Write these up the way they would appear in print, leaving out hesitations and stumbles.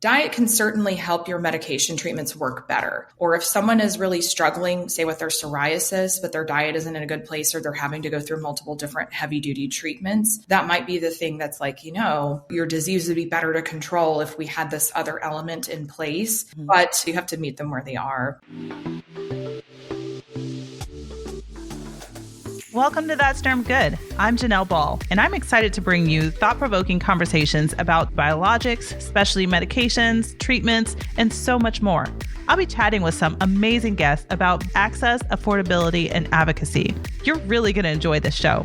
Diet can certainly help your medication treatments work better. Or if someone is really struggling, say with their psoriasis, but their diet isn't in a good place, or they're having to go through multiple different heavy duty treatments, that might be the thing that's like, your disease would be better to control if we had this other element in place, but you have to meet them where they are. Welcome to That's Derm Good. I'm Janelle Ball, and I'm excited to bring you thought-provoking conversations about biologics, specialty medications, treatments, and so much more. I'll be chatting with some amazing guests about access, affordability, and advocacy. You're really going to enjoy this show.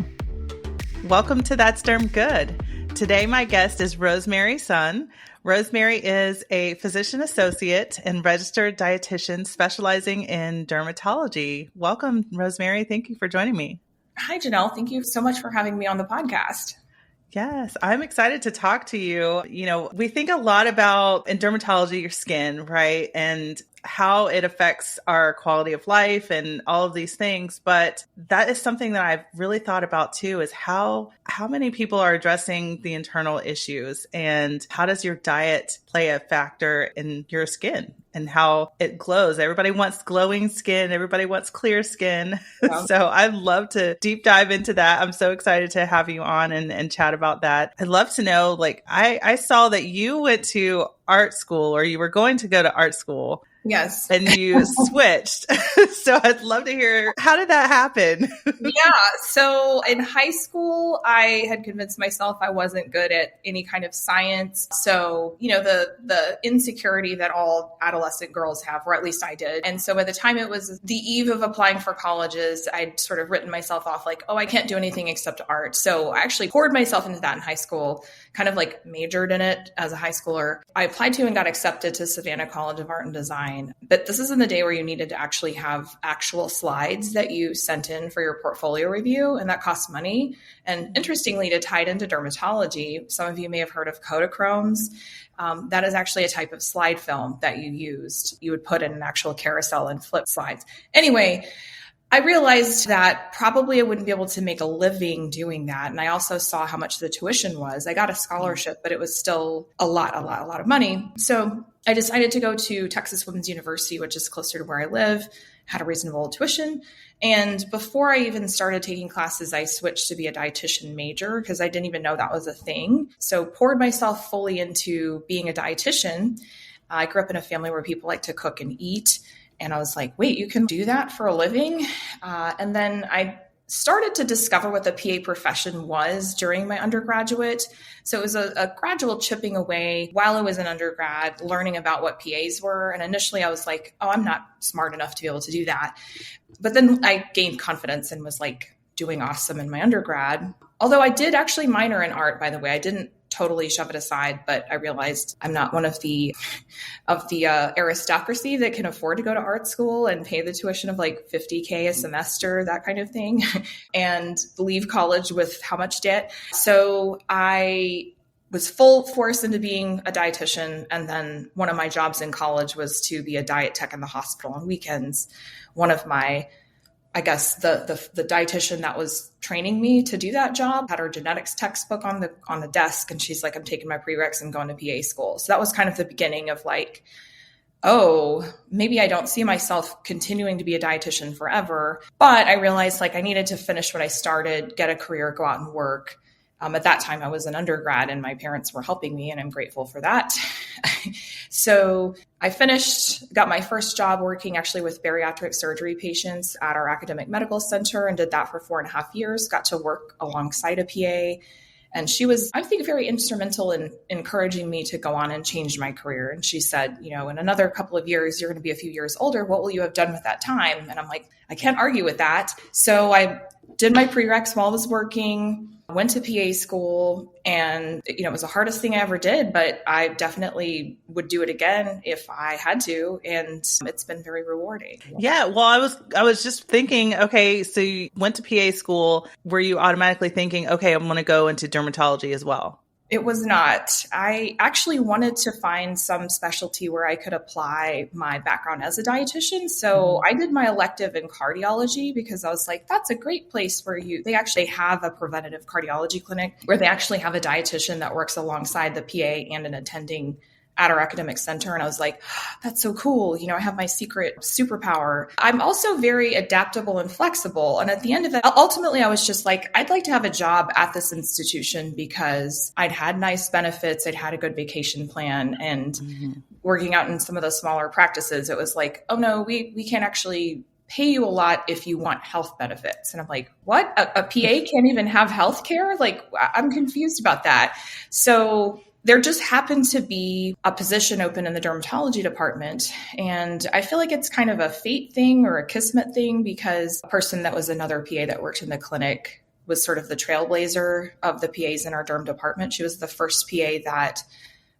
Welcome to That's Derm Good. Today, my guest is Rosemary Son. Rosemary is a physician associate and registered dietitian specializing in dermatology. Welcome, Rosemary. Thank you for joining me. Hi, Janelle. Thank you so much for having me on the podcast. Yes, I'm excited to talk to you. We think a lot about, in dermatology, your skin, right? And how it affects our quality of life and all of these things. But that is something that I've really thought about too, is how many people are addressing the internal issues, and how does your diet play a factor in your skin and how it glows. Everybody wants glowing skin. Everybody wants clear skin. Yeah. So I'd love to deep dive into that. I'm so excited to have you on and chat about that. I'd love to know, I saw that you went to art school, or you were going to go to art school. Yes. And you switched. So I'd love to hear, how did that happen? Yeah. So in high school, I had convinced myself I wasn't good at any kind of science. So, the insecurity that all adolescent girls have, or at least I did. And so by the time it was the eve of applying for colleges, I'd sort of written myself off like, I can't do anything except art. So I actually poured myself into that in high school, kind of majored in it as a high schooler. I applied to and got accepted to Savannah College of Art and Design. But this is in the day where you needed to actually have actual slides that you sent in for your portfolio review, and that costs money. And interestingly, to tie it into dermatology, some of you may have heard of Kodachromes. That is actually a type of slide film that you used. You would put in an actual carousel and flip slides. Anyway, I realized that probably I wouldn't be able to make a living doing that. And I also saw how much the tuition was. I got a scholarship, but it was still a lot of money. So I decided to go to Texas Women's University, which is closer to where I live, had a reasonable tuition. And before I even started taking classes, I switched to be a dietitian major because I didn't even know that was a thing. So poured myself fully into being a dietitian. I grew up in a family where people like to cook and eat. And I was like, wait, you can do that for a living? And then I started to discover what the PA profession was during my undergraduate. So it was a gradual chipping away while I was an undergrad, learning about what PAs were. And initially I was like, I'm not smart enough to be able to do that. But then I gained confidence and was doing awesome in my undergrad. Although I did actually minor in art, by the way. I didn't totally shove it aside, but I realized I'm not one of the aristocracy that can afford to go to art school and pay the tuition of $50K a semester, that kind of thing, and leave college with how much debt. So I was full force into being a dietitian. And then one of my jobs in college was to be a diet tech in the hospital on weekends. One of my the dietitian that was training me to do that job had her genetics textbook on the desk. And she's like, I'm taking my prereqs and going to PA school. So that was kind of the beginning of maybe I don't see myself continuing to be a dietitian forever. But I realized I needed to finish what I started, get a career, go out and work. At that time, I was an undergrad and my parents were helping me, and I'm grateful for that. So I got my first job working actually with bariatric surgery patients at our academic medical center, and did that for 4.5 years, got to work alongside a PA. And she was, I think, very instrumental in encouraging me to go on and change my career. And she said, in another couple of years, you're going to be a few years older. What will you have done with that time? And I'm like, I can't argue with that. So I did my prereqs while I was working, went to PA school, and, it was the hardest thing I ever did, but I definitely would do it again if I had to. And it's been very rewarding. Yeah. Well, I was just thinking, okay, so you went to PA school. Were you automatically thinking, okay, I'm going to go into dermatology as well? It was not. I actually wanted to find some specialty where I could apply my background as a dietitian. So I did my elective in cardiology because I was like, that's a great place where they actually have a preventative cardiology clinic where they actually have a dietitian that works alongside the PA and an attending at our academic center. And I was like, that's so cool. I have my secret superpower. I'm also very adaptable and flexible. And at the end of it, ultimately, I was just like, I'd like to have a job at this institution because I'd had nice benefits. I'd had a good vacation plan. And working out in some of the smaller practices, it was like, oh no, we can't actually pay you a lot if you want health benefits. And I'm like, what? A PA can't even have health care? Like, I'm confused about that. So there just happened to be a position open in the dermatology department. And I feel like it's kind of a fate thing or a kismet thing, because a person that was another PA that worked in the clinic was sort of the trailblazer of the PAs in our derm department. She was the first PA that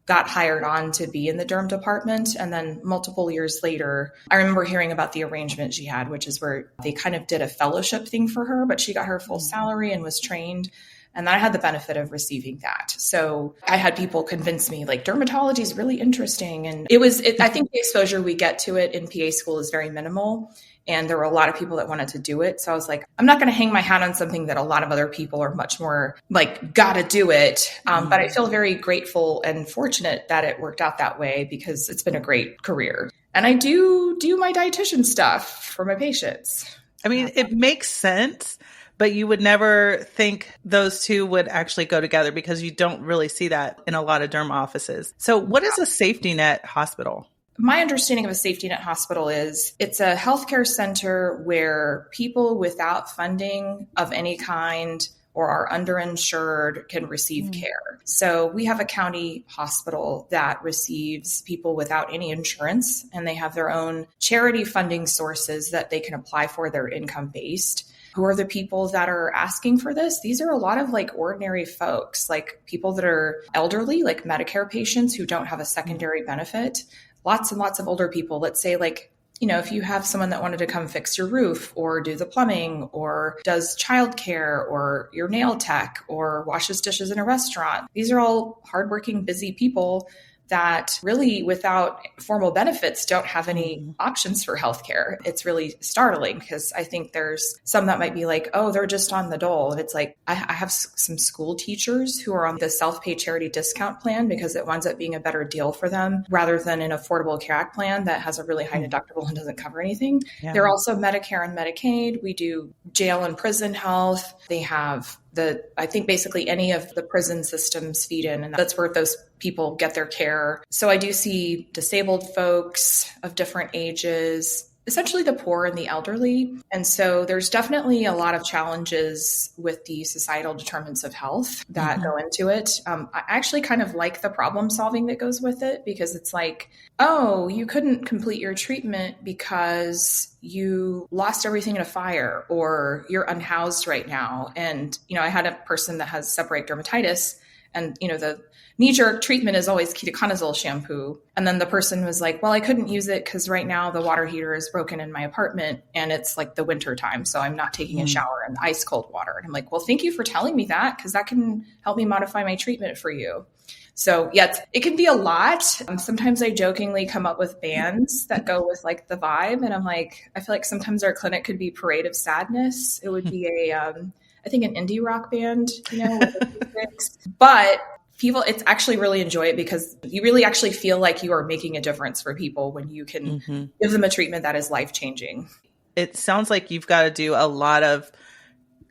got hired on to be in the derm department. And then multiple years later, I remember hearing about the arrangement she had, which is where they kind of did a fellowship thing for her, but she got her full salary and was trained. And I had the benefit of receiving that. So I had people convince me like dermatology is really interesting. And I think the exposure we get to it in PA school is very minimal. And there were a lot of people that wanted to do it. So I was like, I'm not going to hang my hat on something that a lot of other people are much more like, gotta do it. But I feel very grateful and fortunate that it worked out that way, because it's been a great career. And I do my dietitian stuff for my patients. I mean, it makes sense, but you would never think those two would actually go together, because you don't really see that in a lot of derm offices. So what is a safety net hospital? My understanding of a safety net hospital is it's a healthcare center where people without funding of any kind or are underinsured can receive care. So we have a county hospital that receives people without any insurance, and they have their own charity funding sources that they can apply for. Their income based. Who are the people that are asking for this? These are a lot of like ordinary folks, like people that are elderly, like Medicare patients who don't have a secondary benefit. Lots and lots of older people. Let's say like, if you have someone that wanted to come fix your roof or do the plumbing or does childcare or your nail tech or washes dishes in a restaurant. These are all hardworking, busy people that really without formal benefits don't have any options for healthcare. It's really startling, because I think there's some that might be like, oh, they're just on the dole. And it's like, I have some school teachers who are on the self-pay charity discount plan because it winds up being a better deal for them rather than an Affordable Care Act plan that has a really high deductible and doesn't cover anything. Yeah. They're also Medicare and Medicaid. We do jail and prison health. They have I think basically any of the prison systems feed in, and that's where those people get their care. So I do see disabled folks of different ages, essentially the poor and the elderly. And so there's definitely a lot of challenges with the societal determinants of health that go into it. I actually kind of like the problem solving that goes with it, because it's like, oh, you couldn't complete your treatment because you lost everything in a fire, or you're unhoused right now. And, I had a person that has seborrheic dermatitis, and, the knee-jerk treatment is always ketoconazole shampoo. And then the person was like, well, I couldn't use it because right now the water heater is broken in my apartment and it's like the winter time. So I'm not taking a shower in ice cold water. And I'm like, well, thank you for telling me that, because that can help me modify my treatment for you. So yeah, it can be a lot. Sometimes I jokingly come up with bands that go with like the vibe. And I'm like, I feel like sometimes our clinic could be Parade of Sadness. It would be I think an indie rock band, with the lyrics. But people, it's actually really enjoy it, because you really actually feel like you are making a difference for people when you can give them a treatment that is life-changing. It sounds like you've got to do a lot of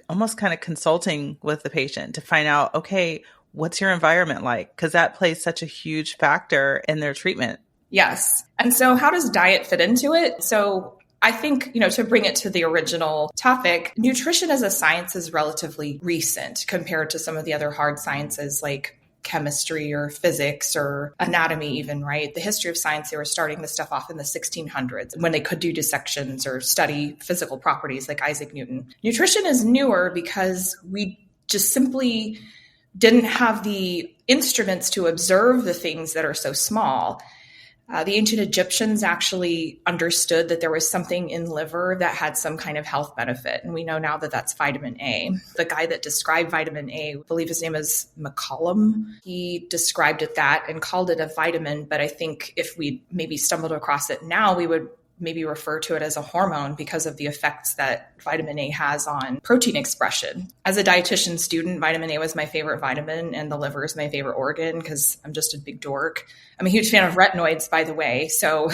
almost kind of consulting with the patient to find out, okay, what's your environment like? Because that plays such a huge factor in their treatment. Yes. And so how does diet fit into it? So I think, to bring it to the original topic, nutrition as a science is relatively recent compared to some of the other hard sciences like chemistry or physics or anatomy even, right? The history of science, they were starting this stuff off in the 1600s when they could do dissections or study physical properties like Isaac Newton. Nutrition is newer because we just simply didn't have the instruments to observe the things that are so small. The ancient Egyptians actually understood that there was something in liver that had some kind of health benefit. And we know now that that's vitamin A. The guy that described vitamin A, I believe his name is McCollum, he described it that and called it a vitamin. But I think if we maybe stumbled across it now, we would maybe refer to it as a hormone because of the effects that vitamin A has on protein expression. As a dietitian student, vitamin A was my favorite vitamin, and the liver is my favorite organ because I'm just a big dork. I'm a huge fan of retinoids, by the way. So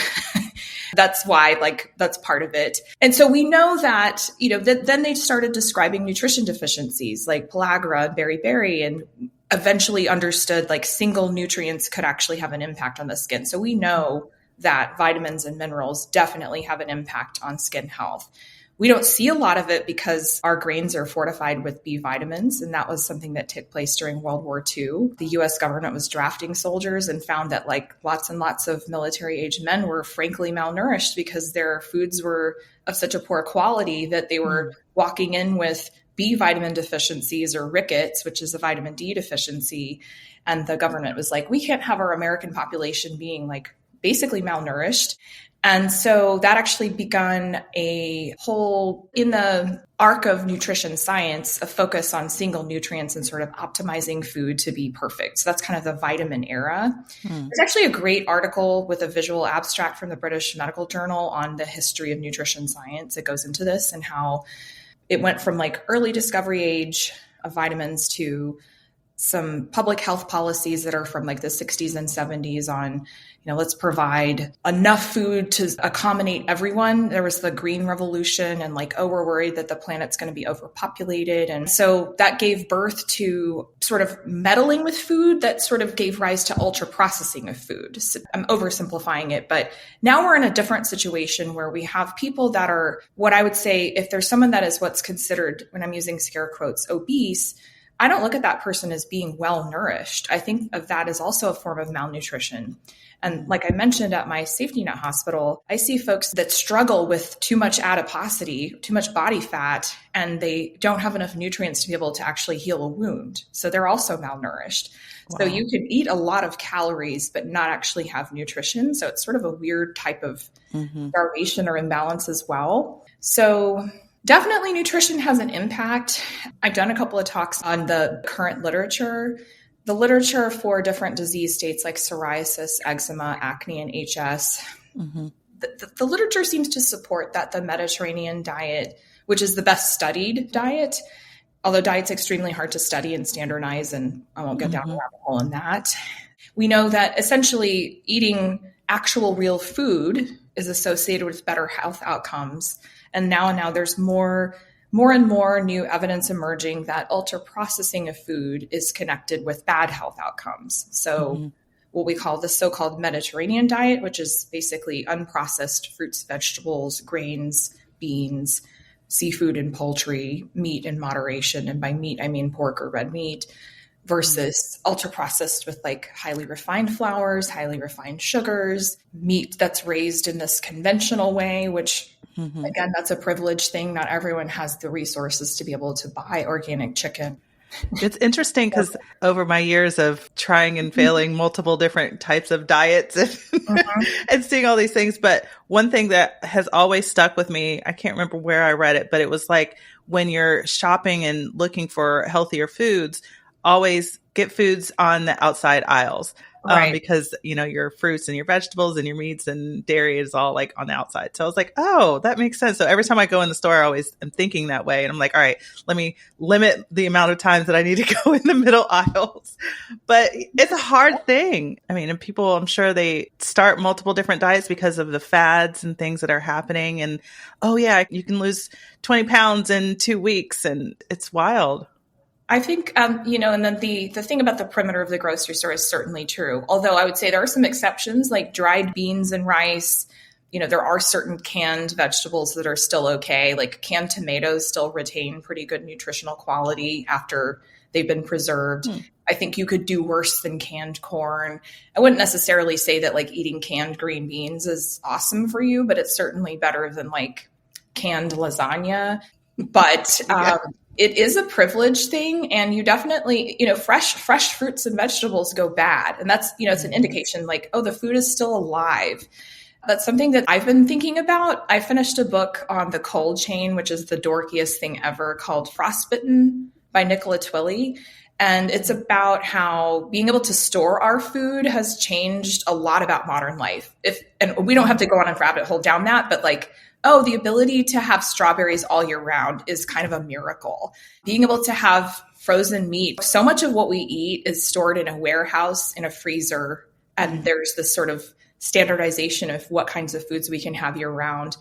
that's why, like, that's part of it. And so we know that, then they started describing nutrition deficiencies like pellagra, beriberi, and eventually understood like single nutrients could actually have an impact on the skin. So we know that vitamins and minerals definitely have an impact on skin health. We don't see a lot of it because our grains are fortified with B vitamins. And that was something that took place during World War II. The US government was drafting soldiers and found that like lots and lots of military age men were frankly malnourished because their foods were of such a poor quality that they were walking in with B vitamin deficiencies or rickets, which is a vitamin D deficiency. And the government was like, we can't have our American population being like basically malnourished. And so that actually begun a whole, in the arc of nutrition science, a focus on single nutrients and sort of optimizing food to be perfect. So that's kind of the vitamin era. There's actually a great article with a visual abstract from the British Medical Journal on the history of nutrition science. It goes into this and how it went from like early discovery age of vitamins to some public health policies that are from like the 60s and 70s on, let's provide enough food to accommodate everyone. There was the Green Revolution and like, we're worried that the planet's going to be overpopulated. And so that gave birth to sort of meddling with food that sort of gave rise to ultra processing of food. So I'm oversimplifying it, but now we're in a different situation where we have people that are what I would say, if there's someone that is what's considered, when I'm using scare quotes, obese, I don't look at that person as being well nourished. I think of that as also a form of malnutrition. And like I mentioned at my safety net hospital, I see folks that struggle with too much adiposity, too much body fat, and they don't have enough nutrients to be able to actually heal a wound. So they're also malnourished. Wow. So you can eat a lot of calories, but not actually have nutrition. So it's sort of a weird type of starvation or imbalance as well. So definitely nutrition has an impact. I've done a couple of talks on the current literature. The literature for different disease states like psoriasis, eczema, acne, and HS. The literature seems to support that the Mediterranean diet, which is the best studied diet, although diet's extremely hard to study and standardize, and I won't get down the rabbit hole in that. We know that essentially eating actual real food is associated with better health outcomes. And now there's more and more new evidence emerging that ultra processing of food is connected with bad health outcomes. So what we call the so-called Mediterranean diet, which is basically unprocessed fruits, vegetables, grains, beans, seafood and poultry, meat in moderation. And by meat, I mean pork or red meat, versus ultra processed with like highly refined flours, highly refined sugars, meat that's raised in this conventional way, which again, that's a privileged thing. Not everyone has the resources to be able to buy organic chicken. It's interesting because over my years of trying and failing multiple different types of diets and seeing all these things. But one thing that has always stuck with me, I can't remember where I read it, but it was like when you're shopping and looking for healthier foods, always get foods on the outside aisles. Right. Because, your fruits and your vegetables and your meats and dairy is all like on the outside. So I was like, oh, that makes sense. So every time I go in the store, I always am thinking that way. And I'm like, all right, let me limit the amount of times that I need to go in the middle aisles. But it's a hard thing. I mean, and people, I'm sure they start multiple different diets because of the fads and things that are happening. And, oh yeah, you can lose 20 pounds in 2 weeks. And it's wild. I think, and then the thing about the perimeter of the grocery store is certainly true. Although I would say there are some exceptions, like dried beans and rice. There are certain canned vegetables that are still okay. Like canned tomatoes still retain pretty good nutritional quality after they've been preserved. I think you could do worse than canned corn. I wouldn't necessarily say that like eating canned green beans is awesome for you, but it's certainly better than like canned lasagna. But it is a privilege thing. And you definitely, fresh fruits and vegetables go bad. And that's, it's an indication like, oh, the food is still alive. That's something that I've been thinking about. I finished a book on the cold chain, which is the dorkiest thing ever, called Frostbitten by Nicola Twilley. And it's about how being able to store our food has changed a lot about modern life. And we don't have to go on a rabbit hole down that, but like, oh, the ability to have strawberries all year round is kind of a miracle. Being able to have frozen meat. So much of what we eat is stored in a warehouse, in a freezer, and there's this sort of standardization of what kinds of foods we can have year round.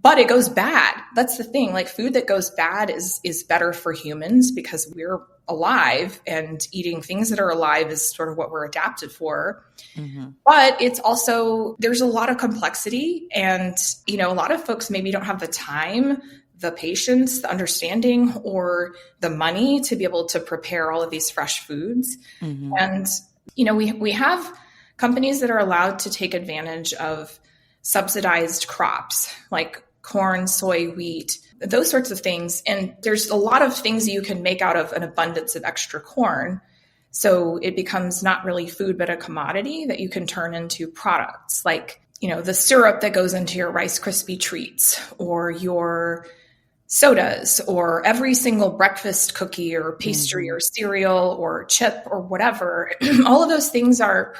But it goes bad. That's the thing. Like food that goes bad is better for humans because we're alive, and eating things that are alive is sort of what we're adapted for. Mm-hmm. But it's also, there's a lot of complexity, and, you know, a lot of folks maybe don't have the time, the patience, the understanding, or the money to be able to prepare all of these fresh foods. Mm-hmm. And, you know, we have companies that are allowed to take advantage of subsidized crops like corn, soy, wheat, those sorts of things. And there's a lot of things you can make out of an abundance of extra corn. So it becomes not really food, but a commodity that you can turn into products like, you know, the syrup that goes into your Rice Krispie treats or your sodas or every single breakfast cookie or pastry or cereal or chip or whatever. All of those things are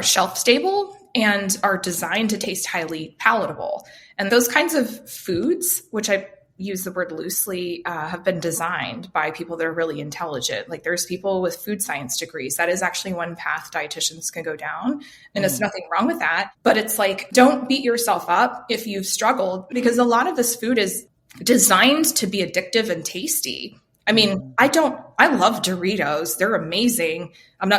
shelf stable and are designed to taste highly palatable. And those kinds of foods, which I use the word loosely, have been designed by people that are really intelligent. Like there's people with food science degrees. That is actually one path dietitians can go down. And there's nothing wrong with that. But it's like, don't beat yourself up if you've struggled, because a lot of this food is designed to be addictive and tasty. I mean, I love Doritos. They're amazing.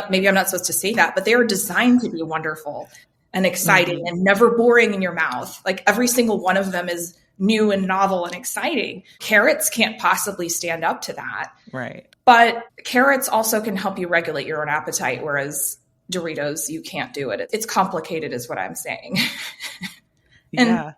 Maybe I'm not supposed to say that, but they are designed to be wonderful and exciting and never boring in your mouth. Like every single one of them is new and novel and exciting. Carrots can't possibly stand up to that. Right. But carrots also can help you regulate your own appetite, whereas Doritos, you can't do it. It's complicated is what I'm saying. And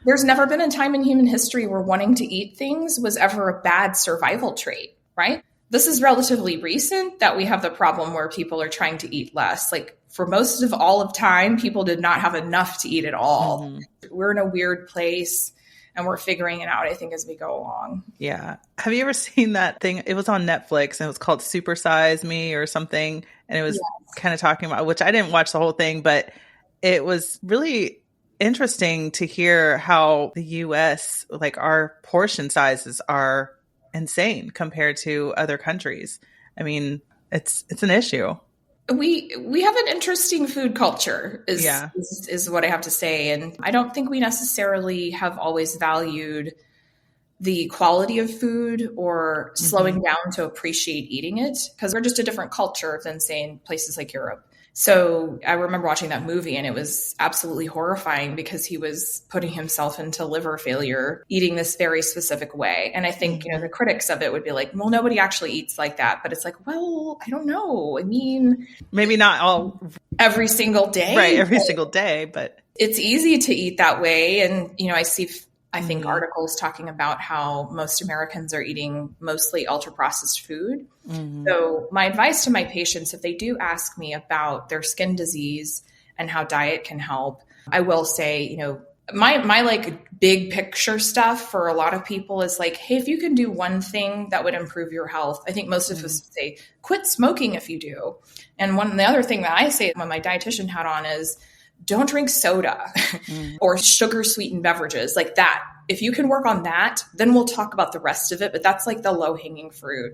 there's never been a time in human history where wanting to eat things was ever a bad survival trait, right? This is relatively recent that we have the problem where people are trying to eat less. Like for most of all of time, people did not have enough to eat at all. Mm-hmm. We're in a weird place and we're figuring it out, I think, as we go along. Yeah. Have you ever seen that thing? It was on Netflix and it was called Super Size Me or something. And it was kind of talking about, which I didn't watch the whole thing, but it was really interesting to hear how the US, like our portion sizes are insane compared to other countries. I mean, it's an issue. We have an interesting food culture is what I have to say. And I don't think we necessarily have always valued the quality of food or slowing down to appreciate eating it, because we're just a different culture than, say, in places like Europe. So I remember watching that movie and it was absolutely horrifying because he was putting himself into liver failure, eating this very specific way. And I think, you know, the critics of it would be like, well, nobody actually eats like that. But it's like, well, I don't know. I mean, maybe not all every single day. Right. Every single day, but it's easy to eat that way. And, you know, I think articles talking about how most Americans are eating mostly ultra-processed food. Mm-hmm. So my advice to my patients, if they do ask me about their skin disease and how diet can help, I will say, you know, my like big picture stuff for a lot of people is like, hey, if you can do one thing that would improve your health, I think most of us say, quit smoking if you do. And the other thing that I say when my dietitian hat on is, don't drink soda or sugar sweetened beverages like that. If you can work on that, then we'll talk about the rest of it. But that's like the low hanging fruit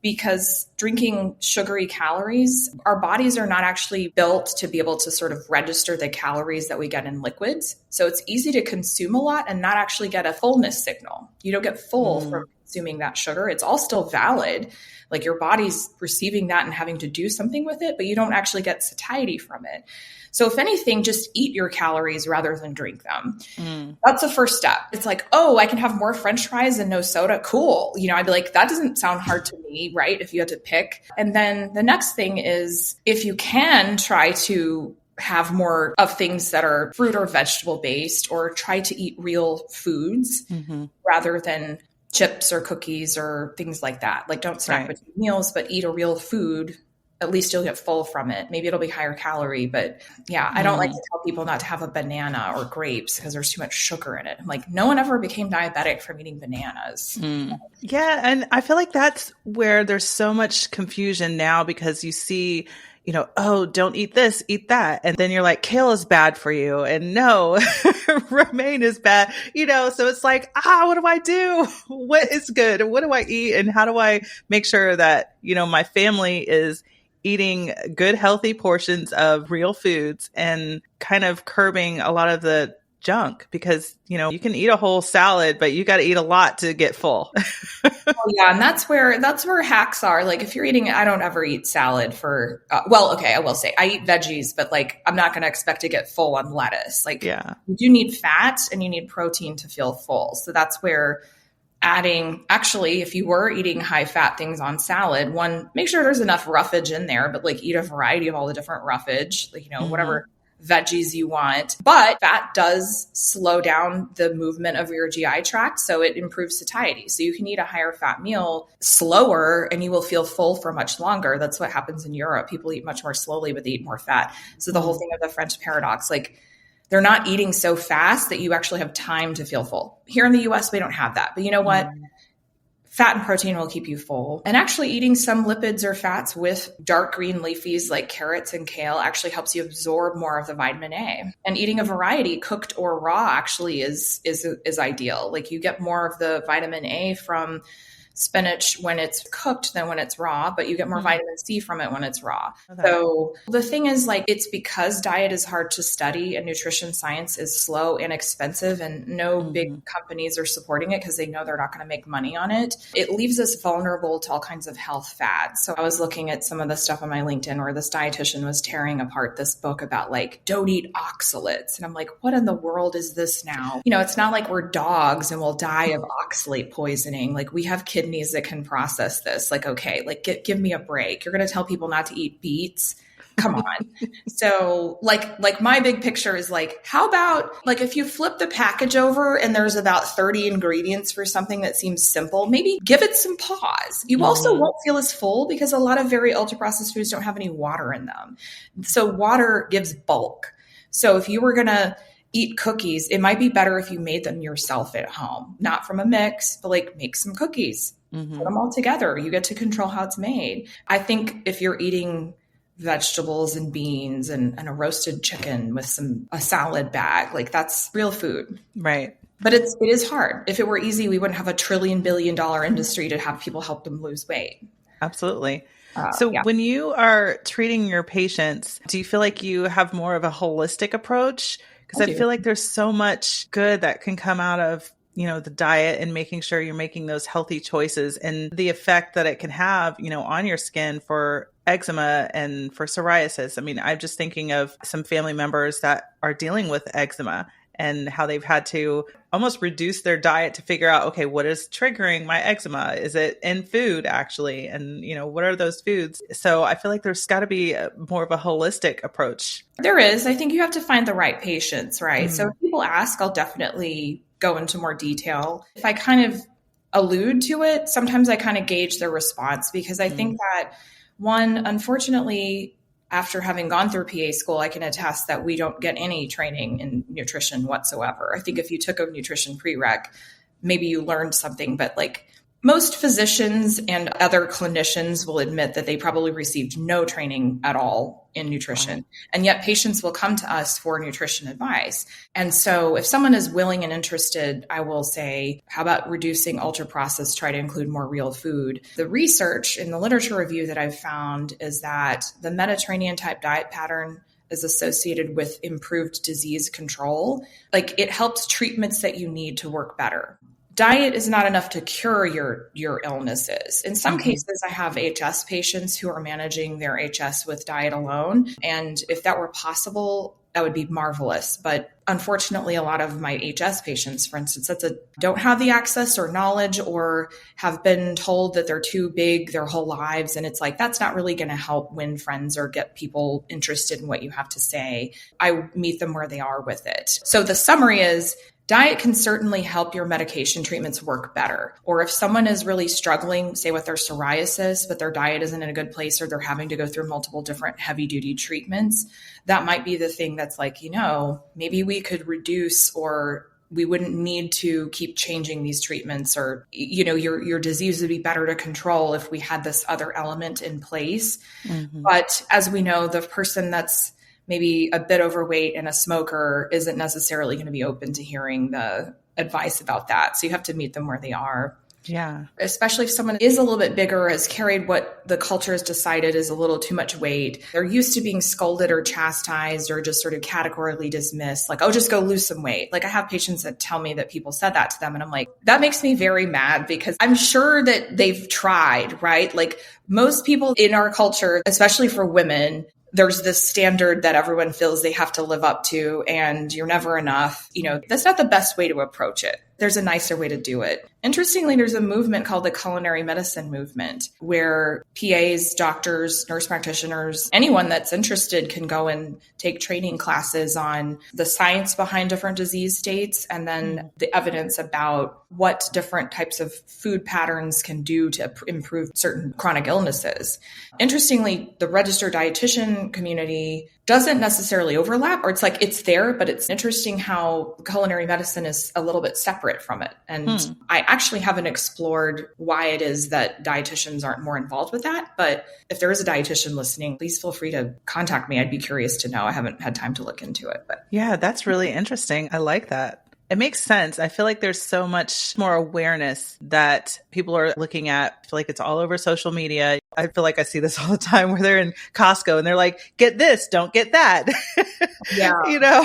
because drinking sugary calories, our bodies are not actually built to be able to sort of register the calories that we get in liquids. So it's easy to consume a lot and not actually get a fullness signal. You don't get full from consuming that sugar. It's all still valid. Like your body's receiving that and having to do something with it, but you don't actually get satiety from it. So if anything, just eat your calories rather than drink them. That's the first step. It's like, oh, I can have more French fries and no soda. Cool. You know, I'd be like, that doesn't sound hard to me, right? If you had to pick. And then the next thing is if you can try to have more of things that are fruit or vegetable based, or try to eat real foods rather than chips or cookies or things like that. Like don't snack between meals, but eat a real food at least you'll get full from it. Maybe it'll be higher calorie, but yeah, I don't like to tell people not to have a banana or grapes because there's too much sugar in it. I'm like, no one ever became diabetic from eating bananas. Yeah. And I feel like that's where there's so much confusion now because you see, oh, don't eat this, eat that. And then you're like, kale is bad for you. And no, romaine is bad, so it's like, what do I do? What is good? What do I eat? And how do I make sure that, my family is eating good, healthy portions of real foods and kind of curbing a lot of the junk because, you can eat a whole salad, but you got to eat a lot to get full. Yeah. And that's where hacks are. Like if you're eating, I don't ever eat salad for, okay, I will say I eat veggies, but like, I'm not going to expect to get full on lettuce. Like you do need fat and you need protein to feel full. So that's where actually, if you were eating high fat things on salad, one, make sure there's enough roughage in there, but like eat a variety of all the different roughage, like, whatever veggies you want. But fat does slow down the movement of your GI tract, so it improves satiety. So you can eat a higher fat meal slower and you will feel full for much longer. That's what happens in Europe. People eat much more slowly, but they eat more fat. So the whole thing of the French paradox, like they're not eating so fast that you actually have time to feel full. Here in the US, we don't have that. But you know what? Fat and protein will keep you full. And actually eating some lipids or fats with dark green leafies like carrots and kale actually helps you absorb more of the vitamin A. And eating a variety, cooked or raw, actually is ideal. Like you get more of the vitamin A from spinach when it's cooked than when it's raw, but you get more vitamin C from it when it's raw. Okay. So the thing is, like, it's because diet is hard to study and nutrition science is slow and expensive and no big companies are supporting it because they know they're not going to make money on it. It leaves us vulnerable to all kinds of health fads. So I was looking at some of the stuff on my LinkedIn where this dietitian was tearing apart this book about like, don't eat oxalates. And I'm like, what in the world is this now? It's not like we're dogs and we'll die of oxalate poisoning. Like we have kidneys that can process this. Like, okay, like give me a break. You're going to tell people not to eat beets. Come on. So like my big picture is like, how about like if you flip the package over and there's about 30 ingredients for something that seems simple, maybe give it some pause. You also won't feel as full because a lot of very ultra processed foods don't have any water in them. So water gives bulk. So if you were going to eat cookies, it might be better if you made them yourself at home, not from a mix, but like make some cookies, put them all together. You get to control how it's made. I think if you're eating vegetables and beans and a roasted chicken with a salad bag, like that's real food. Right. But it is hard. If it were easy, we wouldn't have a $1 trillion industry to have people help them lose weight. Absolutely. When you are treating your patients, do you feel like you have more of a holistic approach? Because I feel like there's so much good that can come out of, the diet and making sure you're making those healthy choices and the effect that it can have, on your skin for eczema and for psoriasis. I mean, I'm just thinking of some family members that are dealing with eczema and how they've had to almost reduce their diet to figure out, okay, what is triggering my eczema? Is it in food actually? And, what are those foods? So I feel like there's got to be more of a holistic approach. There is. I think you have to find the right patients, right? So if people ask, I'll definitely go into more detail. If I kind of allude to it, sometimes I kind of gauge their response because I think that one, unfortunately, after having gone through PA school, I can attest that we don't get any training in nutrition whatsoever. I think if you took a nutrition prereq, maybe you learned something, but like most physicians and other clinicians will admit that they probably received no training at all in nutrition. And yet patients will come to us for nutrition advice. And so if someone is willing and interested, I will say, how about reducing ultra processed, try to include more real food? The research in the literature review that I've found is that the Mediterranean type diet pattern is associated with improved disease control. Like it helps treatments that you need to work better. Diet is not enough to cure your illnesses. In some cases, I have HS patients who are managing their HS with diet alone. And if that were possible, that would be marvelous. But unfortunately, a lot of my HS patients, for instance, don't have the access or knowledge or have been told that they're too big their whole lives. And it's like, that's not really going to help win friends or get people interested in what you have to say. I meet them where they are with it. So the summary is, diet can certainly help your medication treatments work better. Or if someone is really struggling, say with their psoriasis, but their diet isn't in a good place, or they're having to go through multiple different heavy duty treatments, that might be the thing that's like, maybe we could reduce, or we wouldn't need to keep changing these treatments, or, your disease would be better to control if we had this other element in place. Mm-hmm. But as we know, the person that's maybe a bit overweight and a smoker isn't necessarily going to be open to hearing the advice about that. So you have to meet them where they are. Yeah. Especially if someone is a little bit bigger, has carried what the culture has decided is a little too much weight. They're used to being scolded or chastised or just sort of categorically dismissed, like, oh, just go lose some weight. Like I have patients that tell me that people said that to them. And I'm like, that makes me very mad, because I'm sure that they've tried, right? Like most people in our culture, especially for women, there's this standard that everyone feels they have to live up to, and you're never enough. That's not the best way to approach it. There's a nicer way to do it. Interestingly, there's a movement called the culinary medicine movement, where PAs, doctors, nurse practitioners, anyone that's interested can go and take training classes on the science behind different disease states, and then the evidence about what different types of food patterns can do to improve certain chronic illnesses. Interestingly, the registered dietitian community doesn't necessarily overlap, or it's there, but it's interesting how culinary medicine is a little bit separate from it. And I actually haven't explored why it is that dietitians aren't more involved with that. But if there is a dietitian listening, please feel free to contact me. I'd be curious to know. I haven't had time to look into it. But yeah, that's really interesting. I like that. It makes sense. I feel like there's so much more awareness that people are looking at. I feel like it's all over social media. I feel like I see this all the time where they're in Costco and they're like, get this, don't get that. Yeah.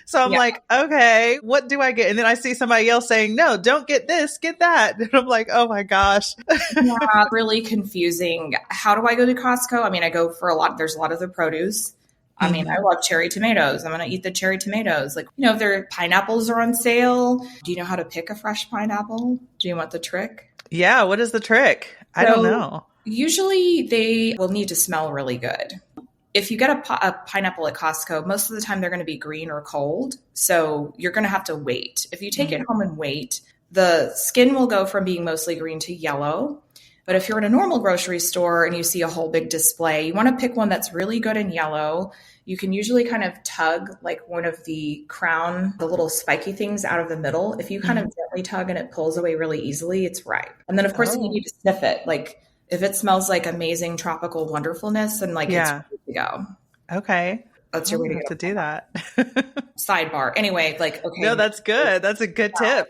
So I'm like, okay, what do I get? And then I see somebody else saying, no, don't get this, get that. And I'm like, oh my gosh. Yeah, really confusing. How do I go to Costco? I mean, I go for there's a lot of the produce. I mean, I love cherry tomatoes. I'm going to eat the cherry tomatoes. Like, if their pineapples are on sale, do you know how to pick a fresh pineapple? Do you want the trick? Yeah. What is the trick? I don't know. Usually they will need to smell really good. If you get a pineapple at Costco, most of the time they're going to be green or cold. So you're going to have to wait. If you take it home and wait, the skin will go from being mostly green to yellow. But if you're in a normal grocery store and you see a whole big display, you want to pick one that's really good in yellow. You can usually kind of tug like one of the crown, the little spiky things out of the middle. If you kind of gently tug and it pulls away really easily, it's ripe. And then of course you need to sniff it. Like if it smells like amazing tropical wonderfulness, then it's ready to go. Okay. That's your way to go. To do that. Sidebar. Anyway, okay. No, that's good. That's a good tip.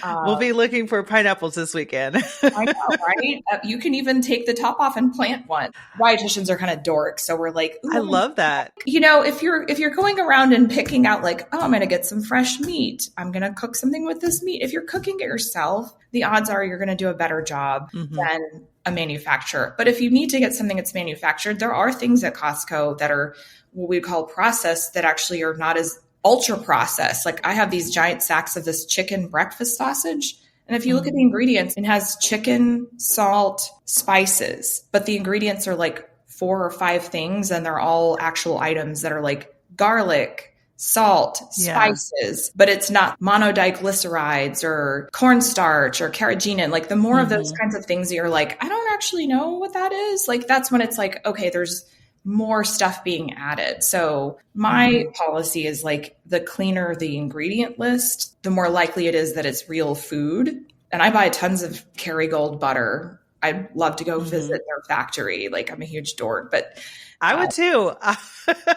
We'll be looking for pineapples this weekend. I know, right? You can even take the top off and plant one. Dietitians are kind of dorks, so we're like, I love that. If you're going around and picking out I'm going to get some fresh meat. I'm going to cook something with this meat. If you're cooking it yourself, the odds are you're going to do a better job than a manufacturer. But if you need to get something that's manufactured, there are things at Costco that are what we call processed that actually are not as ultra processed. Like I have these giant sacks of this chicken breakfast sausage. And if you look at the ingredients, it has chicken, salt, spices, but the ingredients are like 4 or 5 things. And they're all actual items that are like garlic, salt, spices, but it's not monodiglycerides or cornstarch or carrageenan. Like the more of those kinds of things that you're like, I don't actually know what that is. Like that's when it's like, okay, there's more stuff being added. So my policy is like the cleaner the ingredient list, the more likely it is that it's real food. And I buy tons of Kerrygold butter. I'd love to go visit their factory. Like I'm a huge dork, but I would too.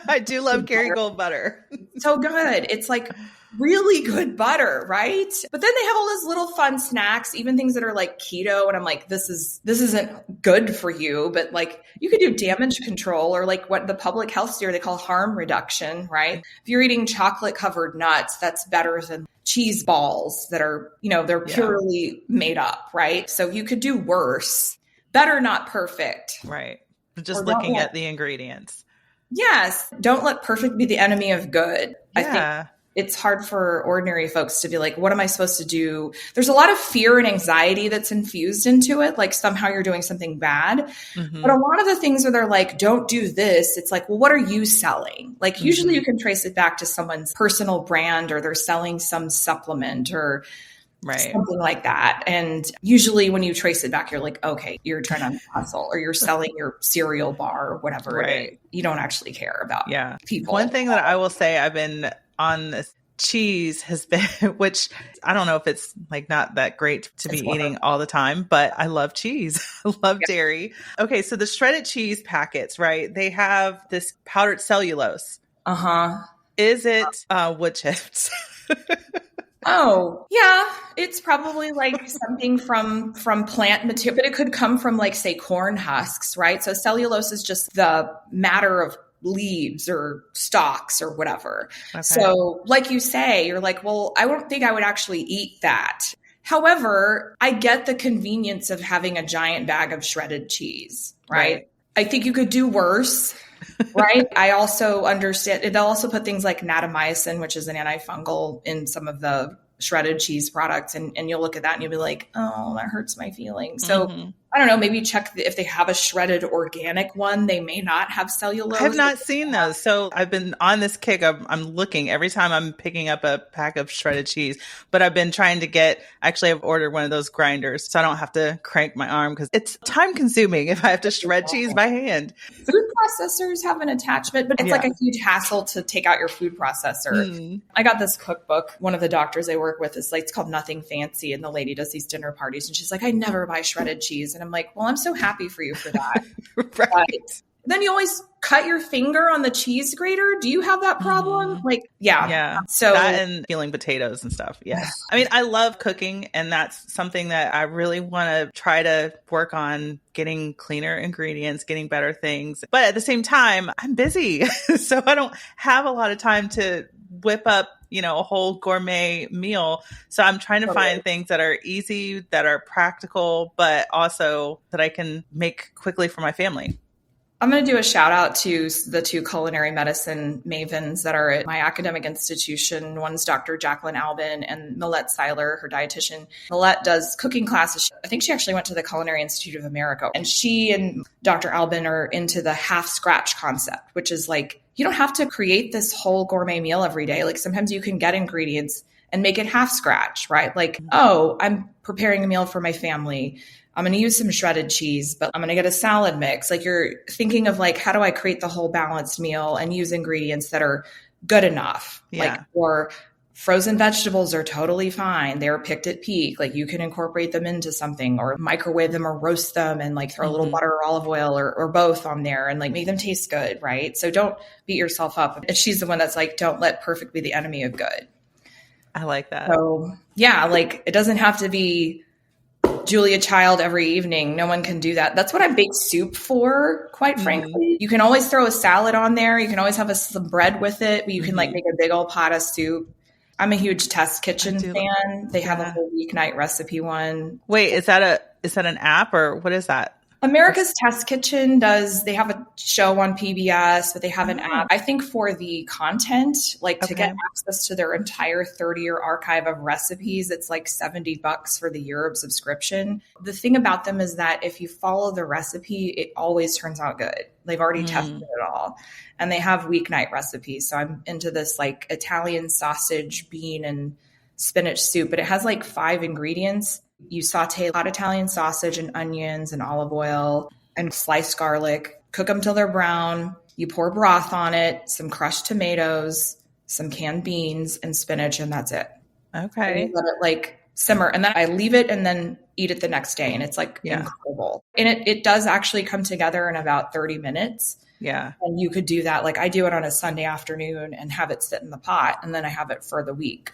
I do love Kerrygold butter. So good. It's like really good butter, right? But then they have all those little fun snacks, even things that are like keto. And I'm like, this isn't good for you, but like you could do damage control or like what the public health sphere, they call harm reduction, right? If you're eating chocolate covered nuts, that's better than cheese balls that are, they're purely made up, right? So you could do worse, better, not perfect. Right. Just looking at the ingredients. Yes. Don't let perfect be the enemy of good. Yeah. it's hard for ordinary folks to be like, what am I supposed to do? There's a lot of fear and anxiety that's infused into it. Like somehow you're doing something bad. But a lot of the things where they're like, don't do this. It's like, well, what are you selling? Like usually you can trace it back to someone's personal brand, or they're selling some supplement or something like that. And usually when you trace it back, you're like, okay, you're trying to hustle, or you're selling your cereal bar or whatever it is. You don't actually care about people. One thing that I will say I've been on this cheese has been, which I don't know if it's like not that great to be eating all the time, but I love cheese. I love dairy. Okay. So the shredded cheese packets, right? They have this powdered cellulose. Is it wood chips? Oh, yeah. It's probably like something from plant material, but it could come from like, say, corn husks, right? So cellulose is just the matter of leaves or stalks or whatever. So like you say, you're like, well, I don't think I would actually eat that. However, I get the convenience of having a giant bag of shredded cheese, right? I think you could do worse. Right. I also understand they'll also put things like natamycin, which is an antifungal, in some of the shredded cheese products. And you'll look at that and you'll be like, oh, that hurts my feelings. So I don't know, maybe check if they have a shredded organic one. They may not have cellulose. I have not seen those. So I've been on this kick. I'm looking every time I'm picking up a pack of shredded cheese, but I've been trying to I've ordered one of those grinders so I don't have to crank my arm, because it's time consuming if I have to shred cheese by hand. Food processors have an attachment, but it's like a huge hassle to take out your food processor. I got this cookbook. One of the doctors I work with is like, it's called Nothing Fancy. And the lady does these dinner parties and she's like, I never buy shredded cheese. And I'm like, well, I'm so happy for you for that. But then you always cut your finger on the cheese grater. Do you have that problem? Like, So that and peeling potatoes and stuff. Yes. I mean, I love cooking, and that's something that I really want to try to work on, getting cleaner ingredients, getting better things. But at the same time, I'm busy. So I don't have a lot of time to whip up, a whole gourmet meal. So I'm trying to find things that are easy, that are practical, but also that I can make quickly for my family. I'm going to do a shout out to the two culinary medicine mavens that are at my academic institution. One's Dr. Jacqueline Albin and Millette Seiler, her dietitian. Millette does cooking classes. I think she actually went to the Culinary Institute of America. And she and Dr. Albin are into the half scratch concept, which is like, you don't have to create this whole gourmet meal every day. Like sometimes you can get ingredients and make it half scratch, right? Like, oh, I'm preparing a meal for my family. I'm going to use some shredded cheese, but I'm going to get a salad mix. Like you're thinking of like, how do I create the whole balanced meal and use ingredients that are good enough? Like, or frozen vegetables are totally fine. They're picked at peak. Like you can incorporate them into something, or microwave them or roast them and like throw a little butter or olive oil or both on there and like make them taste good. Right. So don't beat yourself up. And she's the one that's like, don't let perfect be the enemy of good. I like that. So yeah, like it doesn't have to be Julia Child every evening. No one can do that. That's what I bake soup for, quite frankly. You can always throw a salad on there. You can always have some bread with it, but you can like make a big old pot of soup. I'm a huge Test Kitchen fan. They have a whole weeknight recipe one. Wait, is that an app, or what is that? America's Test Kitchen they have a show on PBS, but they have an app. I think for the content, like to get access to their entire 30-year archive of recipes, it's like $70 for the year of subscription. The thing about them is that if you follow the recipe, it always turns out good. They've already tested it all. And they have weeknight recipes. So I'm into this like Italian sausage, bean, and spinach soup, but it has like 5 ingredients. You saute hot Italian sausage and onions and olive oil and sliced garlic, cook them till they're brown. You pour broth on it, some crushed tomatoes, some canned beans and spinach, and that's it. Okay. And you let it like simmer. And then I leave it and then eat it the next day. And it's like incredible. And it does actually come together in about 30 minutes. Yeah. And you could do that. Like I do it on a Sunday afternoon and have it sit in the pot. And then I have it for the week.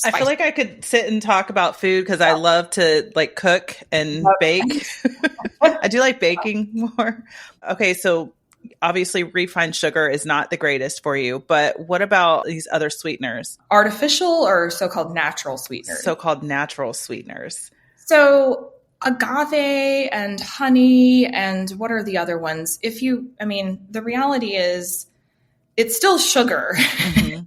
I feel like I could sit and talk about food because I love to like cook and bake. I do like baking more. Okay, so obviously refined sugar is not the greatest for you, but what about these other sweeteners? Artificial or so-called natural sweeteners? So-called natural sweeteners. So agave and honey and what are the other ones? The reality is it's still sugar.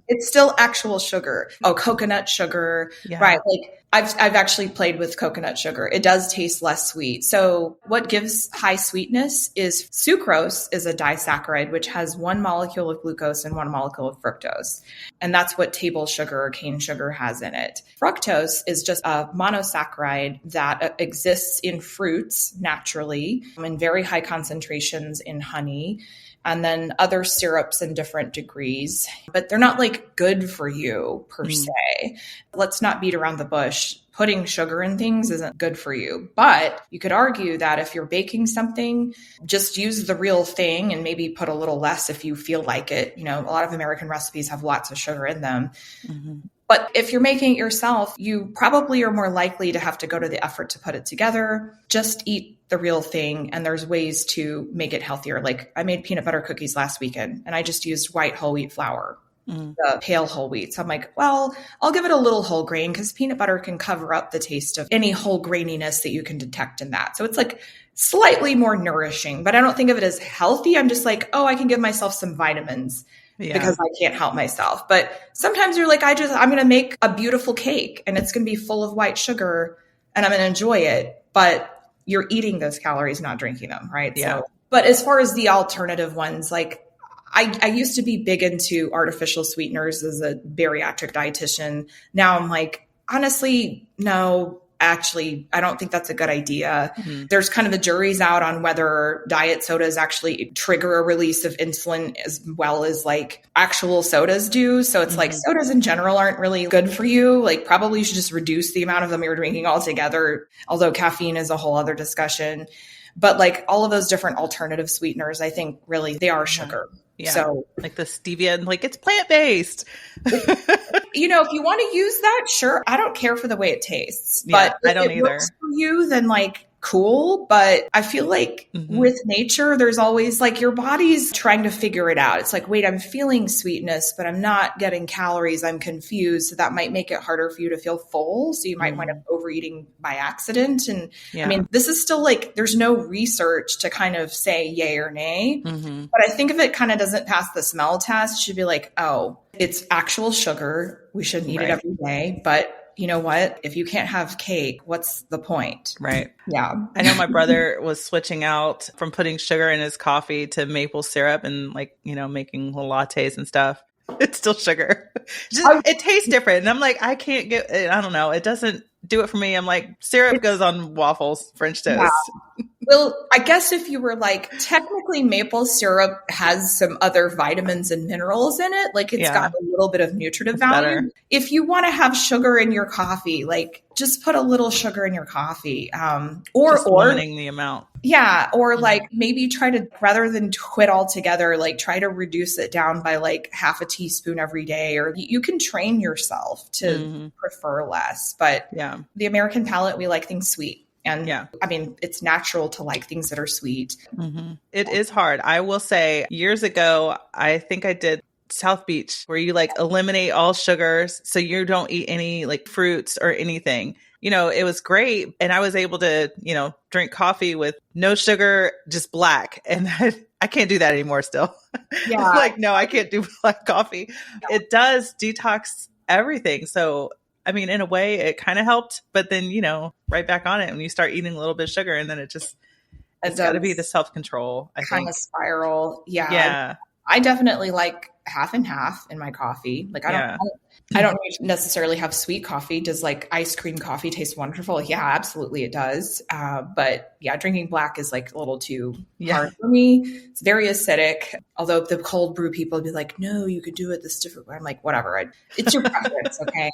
it's still actual sugar. Oh, coconut sugar, right? Like I've actually played with coconut sugar. It does taste less sweet. So what gives high sweetness is sucrose is a disaccharide, which has one molecule of glucose and one molecule of fructose. And that's what table sugar or cane sugar has in it. Fructose is just a monosaccharide that exists in fruits naturally in very high concentrations in honey, and then other syrups in different degrees, but they're not like good for you per se. Let's not beat around the bush. Putting sugar in things isn't good for you. But you could argue that if you're baking something, just use the real thing and maybe put a little less if you feel like it. You know, a lot of American recipes have lots of sugar in them. But if you're making it yourself, you probably are more likely to have to go to the effort to put it together. Just eat the real thing. And there's ways to make it healthier. Like I made peanut butter cookies last weekend and I just used white whole wheat flour, the pale whole wheat. So I'm like, well, I'll give it a little whole grain because peanut butter can cover up the taste of any whole graininess that you can detect in that. So it's like slightly more nourishing, but I don't think of it as healthy. I'm just like, oh, I can give myself some vitamins. Because I can't help myself. But sometimes you're like, I'm going to make a beautiful cake and it's going to be full of white sugar and I'm going to enjoy it. But you're eating those calories, not drinking them. Right. Yeah. So, but as far as the alternative ones, like I used to be big into artificial sweeteners as a bariatric dietitian. Now I'm like, honestly, no. Actually, I don't think that's a good idea. There's kind of the jury's out on whether diet sodas actually trigger a release of insulin as well as like actual sodas do. So it's like sodas in general aren't really good for you. Like probably you should just reduce the amount of them you're drinking altogether, although caffeine is a whole other discussion. But like all of those different alternative sweeteners, I think really they are sugar. Yeah. So like the stevia and like it's plant-based. You know, if you want to use that, sure. I don't care for the way it tastes, but I don't if it either. works for you, then like cool. But I feel like with nature, there's always like your body's trying to figure it out. It's like, wait, I'm feeling sweetness, but I'm not getting calories. I'm confused. So that might make it harder for you to feel full. So you might wind up overeating by accident. And I mean, this is still like, there's no research to kind of say yay or nay. But I think if it kind of doesn't pass the smell test, it should be like, oh, it's actual sugar. We shouldn't eat it every day. But you know what? If you can't have cake, what's the point? Right. Yeah. I know my brother was switching out from putting sugar in his coffee to maple syrup and like, you know, making little lattes and stuff. It's still sugar. It tastes different. And I'm like, I can't get it. I don't know. It doesn't do it for me. I'm like, syrup goes on waffles, French toast. Yeah. Well, I guess if you were like, technically maple syrup has some other vitamins and minerals in it. Like it's got a little bit of nutritive value. Better. If you want to have sugar in your coffee, like just put a little sugar in your coffee. Or limiting the amount. Yeah. Or like maybe try to, rather than quit altogether, like try to reduce it down by like half a teaspoon every day, or you can train yourself to prefer less. But the American palate, we like things sweet. And I mean, it's natural to like things that are sweet. It is hard. I will say years ago, I think I did South Beach where you like eliminate all sugars. So you don't eat any like fruits or anything. You know, it was great. And I was able to, you know, drink coffee with no sugar, just black. And I can't do that anymore still. Like, no, I can't do black coffee. It does detox everything. So I mean, in a way, it kind of helped, but then, you know, right back on it when you start eating a little bit of sugar and then it's got to be the self-control, I kind think. of spiral. Yeah. I definitely like half and half in my coffee. Like I don't necessarily have sweet coffee. Does like ice cream coffee taste wonderful? Yeah, absolutely it does. But yeah, drinking black is like a little too hard for me. It's very acidic. Although the cold brew people would be like, no, you could do it this different way. I'm like, whatever. It's your preference. Okay.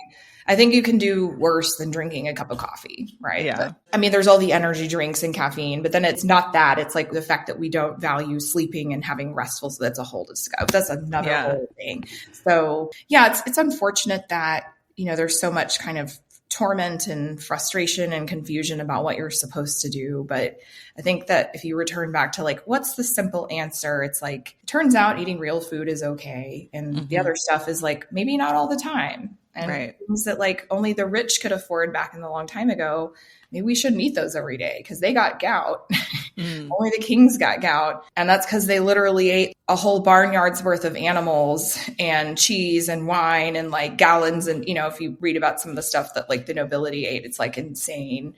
I think you can do worse than drinking a cup of coffee, right? Yeah. But, I mean, there's all the energy drinks and caffeine, but then it's not that. It's like the fact that we don't value sleeping and having restful. So that's a whole discussion. That's another whole thing. So yeah, it's unfortunate that, you know, there's so much kind of torment and frustration and confusion about what you're supposed to do. But I think that if you return back to like, what's the simple answer? It's like, it turns out eating real food is okay. And the other stuff is like, maybe not all the time. and things that like only the rich could afford back in the long time ago. Maybe we shouldn't eat those every day because they got gout. Only the kings got gout. And that's because they literally ate a whole barnyard's worth of animals and cheese and wine and like gallons. And, you know, if you read about some of the stuff that like the nobility ate, it's like insane.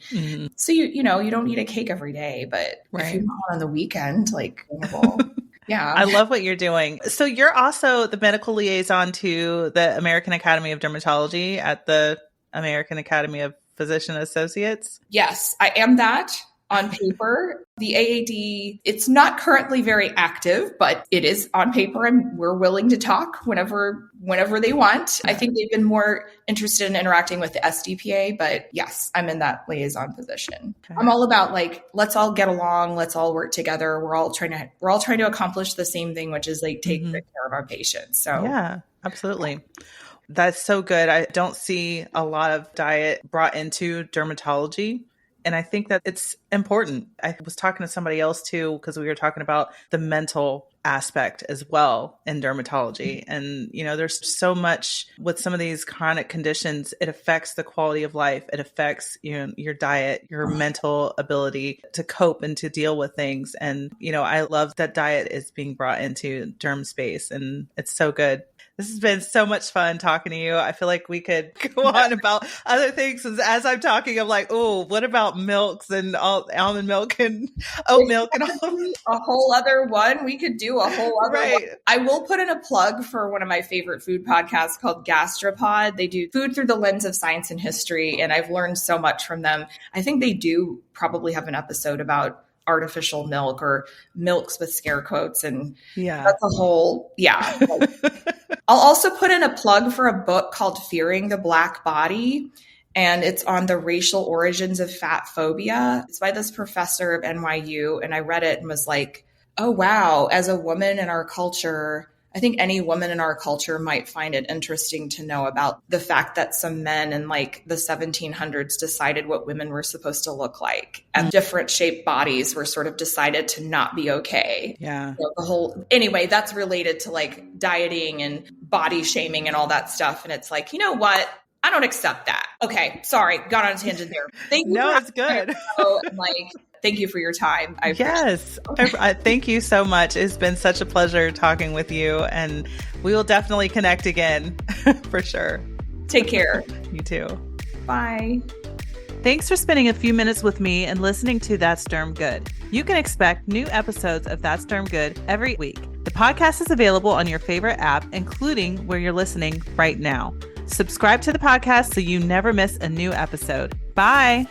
So, you know, you don't eat a cake every day, but if you want on the weekend, like, yeah. I love what you're doing. So you're also the medical liaison to the American Academy of Dermatology at the American Academy of Physician Associates? Yes, I am that on paper. The AAD, it's not currently very active, but it is on paper and we're willing to talk whenever they want. I think they've been more interested in interacting with the SDPA, but yes, I'm in that liaison position. Okay. I'm all about like, let's all get along. Let's all work together. We're all trying to accomplish the same thing, which is like take good care of our patients. So yeah, absolutely. That's so good. I don't see a lot of diet brought into dermatology. And I think that it's important. I was talking to somebody else too, because we were talking about the mental aspect as well in dermatology. And, you know, there's so much with some of these chronic conditions. It affects the quality of life. It affects, you know, your diet, your mental ability to cope and to deal with things. And, you know, I love that diet is being brought into derm space, and it's so good. This has been so much fun talking to you. I feel like we could go on about other things. As I'm talking, I'm like, oh, what about milks and almond milk and oat milk and all? A whole other one. We could do a whole other one. I will put in a plug for one of my favorite food podcasts called Gastropod. They do food through the lens of science and history, and I've learned so much from them. I think they do probably have an episode about artificial milk or milks with scare quotes. And that's a whole, I'll also put in a plug for a book called Fearing the Black Body. And it's on the racial origins of fat phobia. It's by this professor of NYU. And I read it and was like, oh, wow. As a woman in our culture, I think any woman in our culture might find it interesting to know about the fact that some men in like the 1700s decided what women were supposed to look like, and different shaped bodies were sort of decided to not be okay. Yeah. So anyway, that's related to like dieting and body shaming and all that stuff. And it's like, you know what? I don't accept that. Okay. Sorry. Got on a tangent there. It's good. Thank you for your time. Yes. I thank you so much. It's been such a pleasure talking with you, and we will definitely connect again for sure. Take care. You too. Bye. Thanks for spending a few minutes with me and listening to That's Derm Good. You can expect new episodes of That's Derm Good every week. The podcast is available on your favorite app, including where you're listening right now. Subscribe to the podcast so you never miss a new episode. Bye.